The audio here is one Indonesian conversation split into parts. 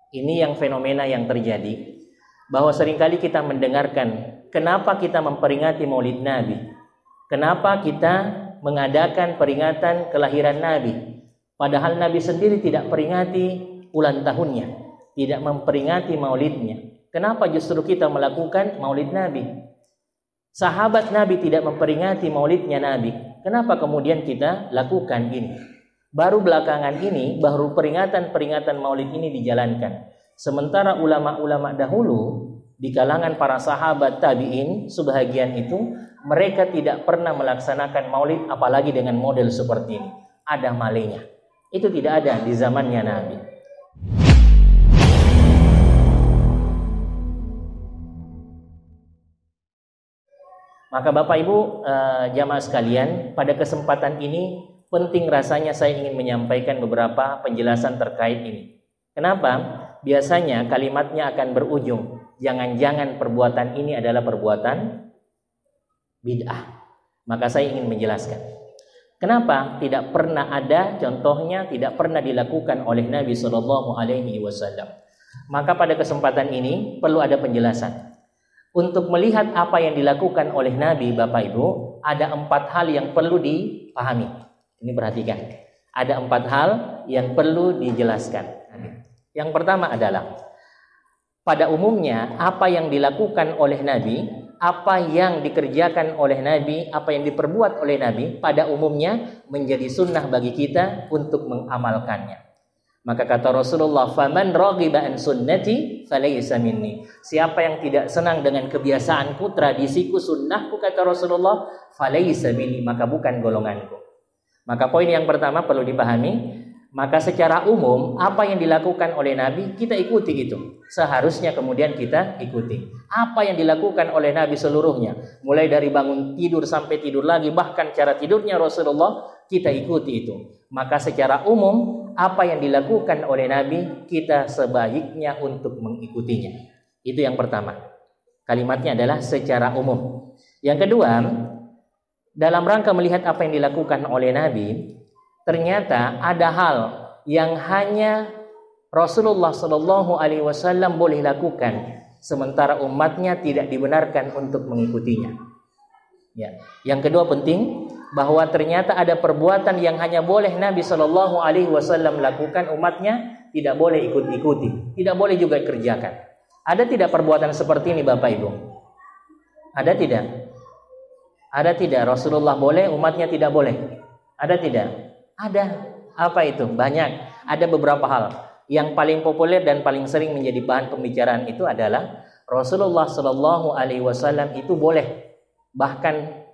Ini yang fenomena yang terjadi, bahwa seringkali kita mendengarkan kenapa kita memperingati Maulid Nabi, kenapa kita mengadakan peringatan kelahiran Nabi, padahal Nabi sendiri tidak peringati ulang tahunnya, tidak memperingati maulidnya. Kenapa justru kita melakukan Maulid Nabi? Sahabat Nabi tidak memperingati maulidnya Nabi, kenapa kemudian kita lakukan ini? Baru belakangan ini, baru peringatan-peringatan maulid ini dijalankan. Sementara ulama-ulama dahulu, di kalangan para sahabat tabi'in, sebahagian itu, mereka tidak pernah melaksanakan maulid, apalagi dengan model seperti ini. Ada malainya. Itu tidak ada di zamannya Nabi. Maka Bapak Ibu jamaah sekalian, pada kesempatan ini penting rasanya saya ingin menyampaikan beberapa penjelasan terkait ini. Kenapa? Biasanya kalimatnya akan berujung, jangan-jangan perbuatan ini adalah perbuatan bid'ah. Maka saya ingin menjelaskan. Kenapa tidak pernah ada contohnya, tidak pernah dilakukan oleh Nabi SAW. Maka pada kesempatan ini perlu ada penjelasan. Untuk melihat apa yang dilakukan oleh Nabi, Bapak Ibu, ada 4 hal yang perlu dipahami. Ini perhatikan. Ada 4 hal yang perlu dijelaskan. Yang pertama adalah, pada umumnya apa yang dilakukan oleh Nabi, apa yang dikerjakan oleh Nabi, apa yang diperbuat oleh Nabi, pada umumnya menjadi sunnah bagi kita untuk mengamalkannya. Maka kata Rasulullah, "Faman raghiba an sunnati falaysa minni." Siapa yang tidak senang dengan kebiasaanku, tradisiku, sunnahku, kata Rasulullah, falaysa minni, maka bukan golonganku. Maka poin yang pertama perlu dipahami, maka secara umum apa yang dilakukan oleh Nabi kita ikuti itu. Seharusnya kemudian kita ikuti. Apa yang dilakukan oleh Nabi seluruhnya, mulai dari bangun tidur sampai tidur lagi, bahkan cara tidurnya Rasulullah, kita ikuti itu. Maka secara umum apa yang dilakukan oleh Nabi kita sebaiknya untuk mengikutinya. Itu yang pertama. Kalimatnya adalah secara umum. Yang kedua, dalam rangka melihat apa yang dilakukan oleh Nabi, ternyata ada hal yang hanya Rasulullah SAW boleh lakukan, sementara umatnya tidak dibenarkan untuk mengikutinya. Ya. Yang kedua penting, bahwa ternyata ada perbuatan yang hanya boleh Nabi SAW lakukan, umatnya tidak boleh ikut-ikuti, tidak boleh juga kerjakan. Ada tidak perbuatan seperti ini Bapak Ibu? Ada tidak? Ada tidak? Rasulullah boleh, umatnya tidak boleh? Ada tidak? Ada. Apa itu? Banyak. Ada beberapa hal. Yang paling populer dan paling sering menjadi bahan pembicaraan itu adalah Rasulullah SAW itu boleh, bahkan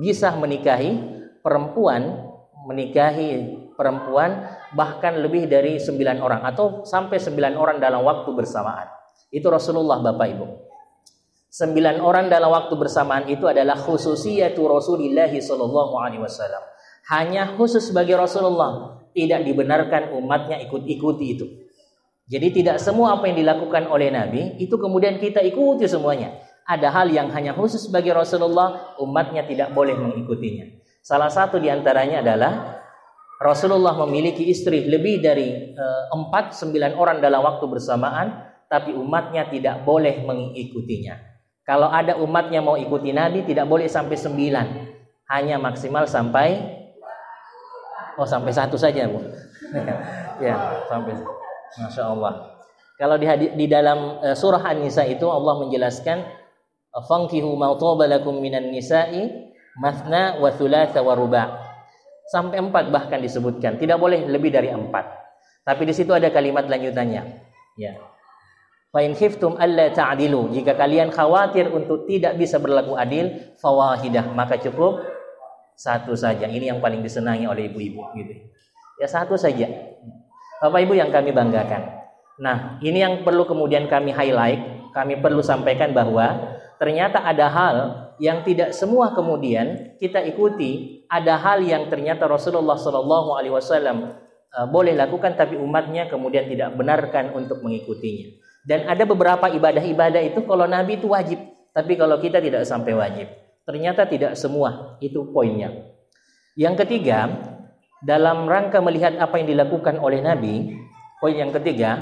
bisa menikahi perempuan bahkan lebih dari 9 orang atau sampai 9 orang dalam waktu bersamaan. Itu Rasulullah Bapak Ibu. 9 orang dalam waktu bersamaan itu adalah khususiyatu Rasulillah SAW. Hanya khusus bagi Rasulullah, tidak dibenarkan umatnya ikut-ikuti itu. Jadi tidak semua apa yang dilakukan oleh Nabi itu kemudian kita ikuti semuanya. Ada hal yang hanya khusus bagi Rasulullah, umatnya tidak boleh mengikutinya. Salah satu di antaranya adalah Rasulullah memiliki istri lebih dari 9 orang dalam waktu bersamaan, tapi umatnya tidak boleh mengikutinya. Kalau ada umatnya mau ikuti Nabi, tidak boleh sampai 9, hanya maksimal sampai 1 saja, Bu. Ya, sampai. Masya Allah. Kalau di dalam surah An-Nisa itu Allah menjelaskan, "Fankihu ma taba lakum minan nisa'i mathna wa thulatha wa ruba'." Sampai 4 bahkan disebutkan. Tidak boleh lebih dari 4. Tapi di situ ada kalimat lanjutannya. Ya. Fa in khiftum alla ta'dilu, jika kalian khawatir untuk tidak bisa berlaku adil, fawahidah, maka cukup 1 saja. Ini yang paling disenangi oleh ibu-ibu gitu. Ya 1 saja. Bapak Ibu yang kami banggakan. Nah, ini yang perlu kemudian kami highlight, kami perlu sampaikan bahwa ternyata ada hal yang tidak semua kemudian kita ikuti. Ada hal yang ternyata Rasulullah SAW boleh lakukan, tapi umatnya kemudian tidak benarkan untuk mengikutinya. Dan ada beberapa ibadah-ibadah itu kalau Nabi itu wajib, tapi kalau kita tidak sampai wajib. Ternyata tidak semua, itu poinnya. Yang ketiga, dalam rangka melihat apa yang dilakukan oleh Nabi, poin yang ketiga,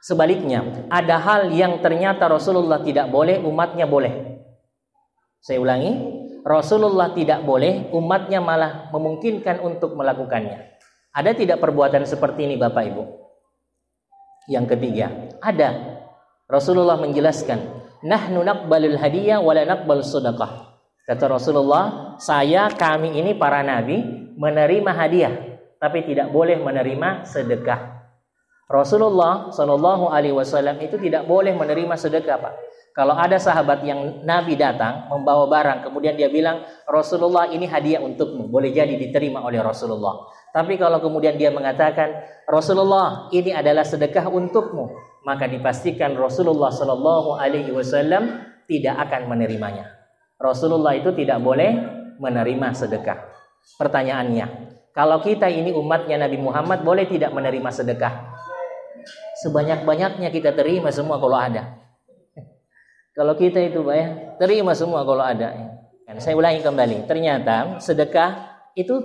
Sebaliknya, ada hal yang ternyata Rasulullah tidak boleh, umatnya boleh. Saya ulangi, Rasulullah tidak boleh, umatnya malah memungkinkan untuk melakukannya. Ada tidak perbuatan seperti ini Bapak Ibu? Yang ketiga, ada. Rasulullah menjelaskan, nahnu naqbalul hadiyah wa la naqbalus shadaqah. Kata Rasulullah, kami ini para nabi menerima hadiah, tapi tidak boleh menerima sedekah. Rasulullah Shallallahu Alaihi Wasallam itu tidak boleh menerima sedekah, Pak. Kalau ada sahabat yang Nabi datang membawa barang, kemudian dia bilang, Rasulullah ini hadiah untukmu, boleh jadi diterima oleh Rasulullah. Tapi kalau kemudian dia mengatakan, Rasulullah ini adalah sedekah untukmu, maka dipastikan Rasulullah Shallallahu Alaihi Wasallam tidak akan menerimanya. Rasulullah itu tidak boleh menerima sedekah. Pertanyaannya, kalau kita ini umatnya Nabi Muhammad, boleh tidak menerima sedekah? Sebanyak-banyaknya kita terima semua kalau ada. Kalau kita itu terima semua kalau ada. Saya ulangi kembali. Ternyata sedekah itu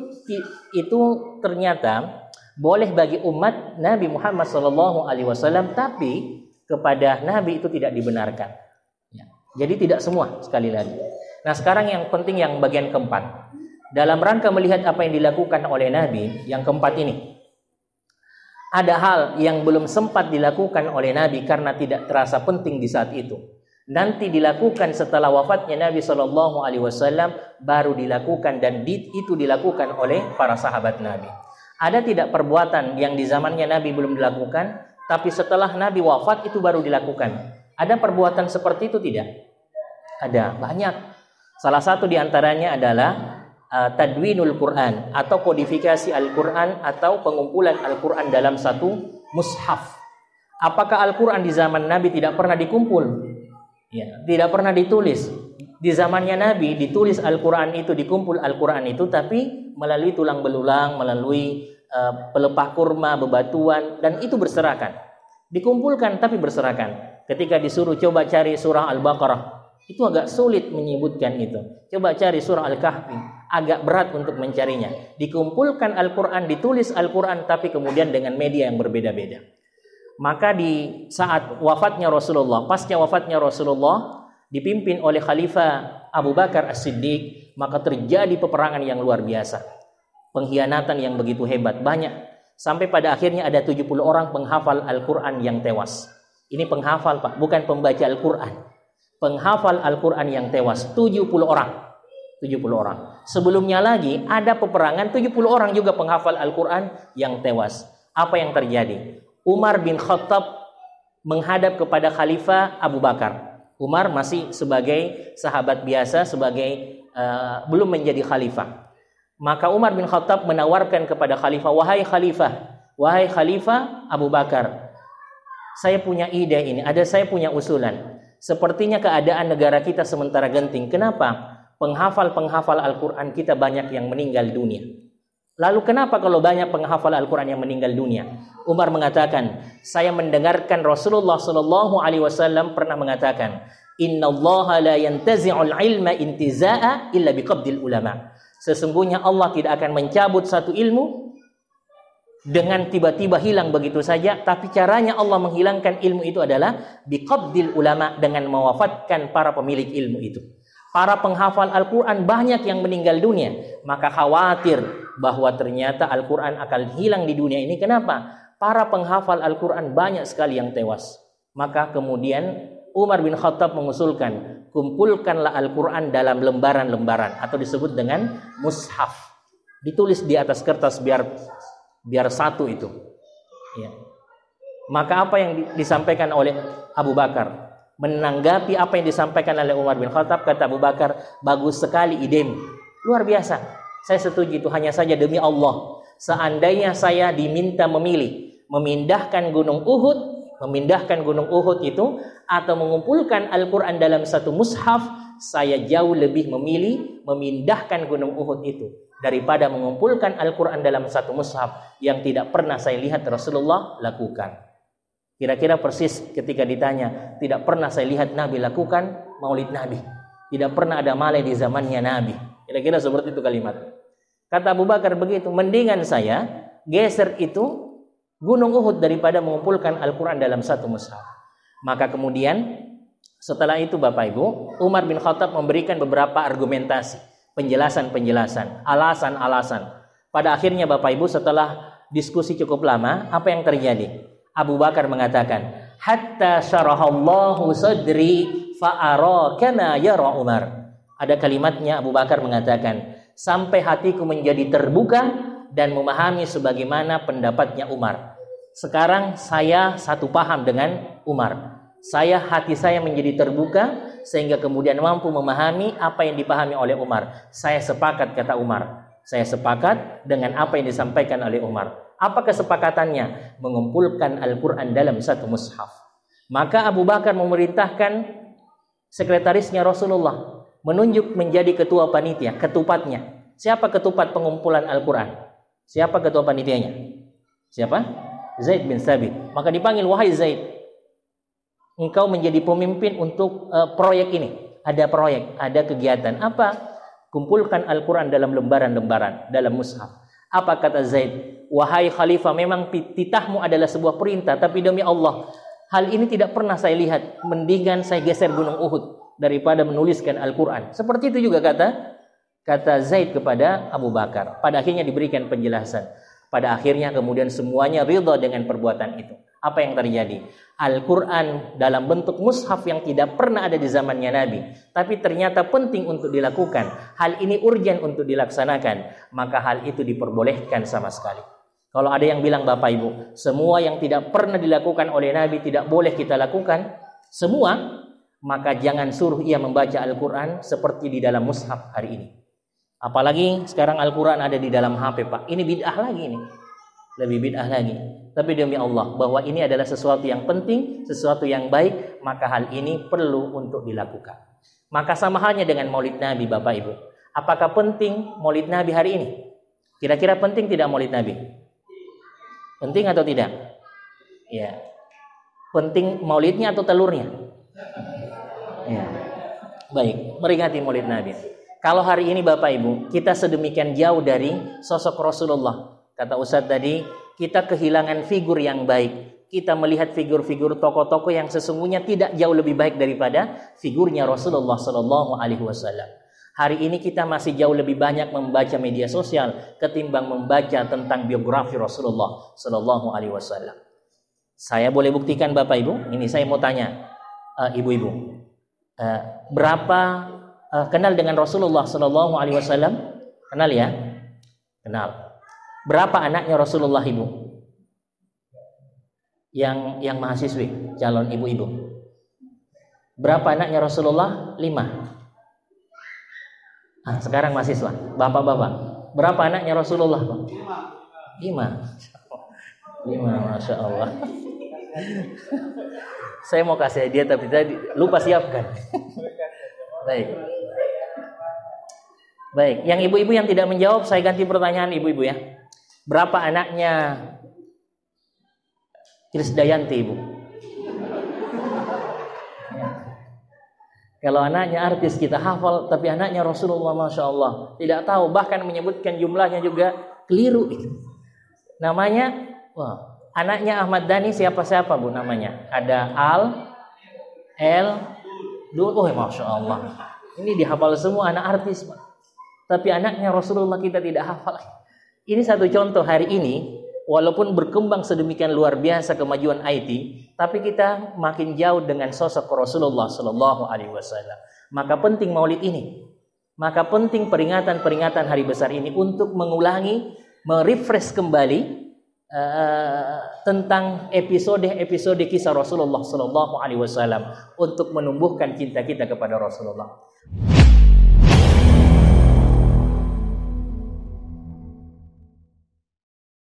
ternyata boleh bagi umat Nabi Muhammad SAW, tapi kepada Nabi itu tidak dibenarkan. Jadi tidak semua, sekali lagi. Nah, sekarang yang penting yang bagian keempat. Dalam rangka melihat apa yang dilakukan oleh Nabi, yang keempat ini. Ada hal yang belum sempat dilakukan oleh Nabi karena tidak terasa penting di saat itu. Nanti dilakukan setelah wafatnya Nabi SAW, baru dilakukan, dan itu dilakukan oleh para sahabat Nabi. Ada tidak perbuatan yang di zamannya Nabi belum dilakukan, tapi setelah Nabi wafat itu baru dilakukan? Ada perbuatan seperti itu tidak? Ada, banyak. Salah satu di antaranya adalah tadwinul Quran atau kodifikasi Al-Quran atau pengumpulan Al-Quran dalam satu mushaf. Apakah Al-Quran di zaman Nabi tidak pernah dikumpul? Ya, tidak pernah ditulis. Di zamannya Nabi ditulis Al-Quran itu, dikumpul Al-Quran itu, tapi melalui tulang belulang, melalui pelepah kurma, bebatuan, dan itu berserakan. Dikumpulkan tapi berserakan. Ketika disuruh coba cari surah Al-Baqarah, itu agak sulit menyebutkan itu. Coba cari surah Al-Kahfi, agak berat untuk mencarinya. Dikumpulkan Al-Quran, ditulis Al-Quran, tapi kemudian dengan media yang berbeda-beda. Maka di saat wafatnya Rasulullah, pasca wafatnya Rasulullah, dipimpin oleh Khalifah Abu Bakar As-Siddiq, maka terjadi peperangan yang luar biasa. Pengkhianatan yang begitu hebat, banyak. Sampai pada akhirnya ada 70 orang penghafal Al-Quran yang tewas. Ini penghafal, Pak, bukan pembaca Al-Quran. Penghafal Al-Quran yang tewas, 70 orang. 70 orang. Sebelumnya lagi ada peperangan, 70 orang juga penghafal Al-Quran yang tewas. Apa yang terjadi? Umar bin Khattab menghadap kepada Khalifah Abu Bakar. Umar masih sebagai sahabat biasa, sebagai belum menjadi khalifah. Maka Umar bin Khattab menawarkan kepada Khalifah, wahai Khalifah Abu Bakar, saya punya ide ini, saya punya usulan. Sepertinya keadaan negara kita sementara genting. Kenapa? Penghafal-penghafal Al-Quran kita banyak yang meninggal dunia. Lalu kenapa kalau banyak penghafal Al-Quran yang meninggal dunia? Umar mengatakan, saya mendengarkan Rasulullah SAW pernah mengatakan, Innallaha la yantazi'ul ilma intiza'a illa biqabdil ulama. Sesungguhnya Allah tidak akan mencabut satu ilmu dengan tiba-tiba hilang begitu saja, tapi caranya Allah menghilangkan ilmu itu adalah biqabdil ulama, dengan mewafatkan para pemilik ilmu itu. Para penghafal Al-Quran banyak yang meninggal dunia, maka khawatir bahwa ternyata Al-Quran akan hilang di dunia ini. Kenapa? Para penghafal Al-Quran banyak sekali yang tewas. Maka kemudian Umar bin Khattab mengusulkan, kumpulkanlah Al-Quran dalam lembaran-lembaran atau disebut dengan mushaf. Ditulis di atas kertas biar satu itu. Ya. Maka apa yang disampaikan oleh Abu Bakar? Menanggapi apa yang disampaikan oleh Umar bin Khattab, kata Abu Bakar, bagus sekali idemu. Luar biasa. Saya setuju itu, hanya saja demi Allah, seandainya saya diminta memindahkan gunung Uhud itu atau mengumpulkan Al-Quran dalam satu mushaf, saya jauh lebih memilih memindahkan gunung Uhud itu daripada mengumpulkan Al-Quran dalam satu mushaf yang tidak pernah saya lihat Rasulullah lakukan. Kira-kira persis ketika ditanya, tidak pernah saya lihat Nabi lakukan maulid Nabi. Tidak pernah ada malai di zamannya Nabi. Kira-kira seperti itu kalimat. Kata Abu Bakar begitu, mendingan saya geser itu Gunung Uhud daripada mengumpulkan Al-Quran dalam satu mushaf. Maka kemudian setelah itu Bapak Ibu, Umar bin Khattab memberikan beberapa argumentasi, penjelasan-penjelasan, alasan-alasan. Pada akhirnya Bapak Ibu, setelah diskusi cukup lama, apa yang terjadi? Abu Bakar mengatakan, hatta syarahallahu sadri fa'ara kana yara Umar. Ada kalimatnya Abu Bakar mengatakan, sampai hatiku menjadi terbuka dan memahami sebagaimana pendapatnya Umar. Sekarang saya satu paham dengan Umar. Hati saya menjadi terbuka sehingga kemudian mampu memahami apa yang dipahami oleh Umar. Saya sepakat, kata Umar. Saya sepakat dengan apa yang disampaikan oleh Umar. Apa kesepakatannya? Mengumpulkan Al-Quran dalam satu mushaf. Maka Abu Bakar memerintahkan sekretarisnya Rasulullah menunjuk menjadi ketua panitia, ketupatnya. Siapa ketupat pengumpulan Al-Quran? Siapa ketua panitianya? Siapa? Zaid bin Thabit. Maka dipanggil, wahai Zaid, engkau menjadi pemimpin untuk proyek ini. Ada proyek, ada kegiatan. Apa? Kumpulkan Al-Quran dalam lembaran-lembaran, dalam mushaf. Apa kata Zaid? Wahai Khalifah, memang titahmu adalah sebuah perintah, tapi demi Allah, hal ini tidak pernah saya lihat. Mendingan saya geser gunung Uhud daripada menuliskan Al-Quran. Seperti itu juga kata Zaid kepada Abu Bakar. Pada akhirnya diberikan penjelasan. Pada akhirnya kemudian semuanya ridha dengan perbuatan itu. Apa yang terjadi? Al-Quran dalam bentuk mushaf yang tidak pernah ada di zamannya Nabi, tapi ternyata penting untuk dilakukan. Hal ini urgen untuk dilaksanakan. Maka hal itu diperbolehkan sama sekali. Kalau ada yang bilang Bapak Ibu, semua yang tidak pernah dilakukan oleh Nabi tidak boleh kita lakukan, semua, maka jangan suruh ia membaca Al-Quran seperti di dalam mushaf hari ini. Apalagi sekarang Al-Quran ada di dalam HP, Pak. Ini bid'ah lagi ini. Lebih bid'ah lagi. Tapi demi Allah, bahwa ini adalah sesuatu yang penting, sesuatu yang baik, maka hal ini perlu untuk dilakukan. Maka sama halnya dengan Maulid Nabi, Bapak Ibu. Apakah penting Maulid Nabi hari ini? Kira-kira penting tidak Maulid Nabi? Penting atau tidak? Ya. Penting maulidnya atau telurnya? Ya. Baik, meringati Maulid Nabi. Kalau hari ini Bapak Ibu, kita sedemikian jauh dari sosok Rasulullah. Kata Ustadz tadi, kita kehilangan figur yang baik. Kita melihat figur-figur tokoh-tokoh yang sesungguhnya tidak jauh lebih baik daripada figurnya Rasulullah Sallallahu Alaihi Wasallam. Hari ini kita masih jauh lebih banyak membaca media sosial ketimbang membaca tentang biografi Rasulullah Sallallahu Alaihi Wasallam. Saya boleh buktikan Bapak Ibu, ini saya mau tanya ibu-ibu, berapa kenal dengan Rasulullah Sallallahu Alaihi Wasallam? Kenal ya? Kenal. Berapa anaknya Rasulullah Ibu? Yang mahasiswi, calon ibu-ibu. Berapa anaknya Rasulullah? 5. Sekarang mahasiswa, bapak-bapak. Berapa anaknya Rasulullah? 5. Masya Allah. Saya mau kasih hadiah tapi tadi lupa siapkan. Baik, yang ibu-ibu yang tidak menjawab, saya ganti pertanyaan ibu-ibu ya. Berapa anaknya Krisdayanti, Ibu? Kalau anaknya artis kita hafal, tapi anaknya Rasulullah, Masya Allah, tidak tahu, bahkan menyebutkan jumlahnya juga keliru. Namanya, anaknya Ahmad Dhani siapa-siapa Bu namanya? Ada Masya Allah. Ini dihafal semua anak artis, Pak. Tapi anaknya Rasulullah kita tidak hafal. Ini satu contoh hari ini, walaupun berkembang sedemikian luar biasa kemajuan IT, tapi kita makin jauh dengan sosok Rasulullah Sallallahu Alaihi Wasallam. Maka penting Maulid ini, maka penting peringatan-peringatan hari besar ini untuk mengulangi, merefresh kembali tentang episode-episode kisah Rasulullah Sallallahu Alaihi Wasallam untuk menumbuhkan cinta kita kepada Rasulullah.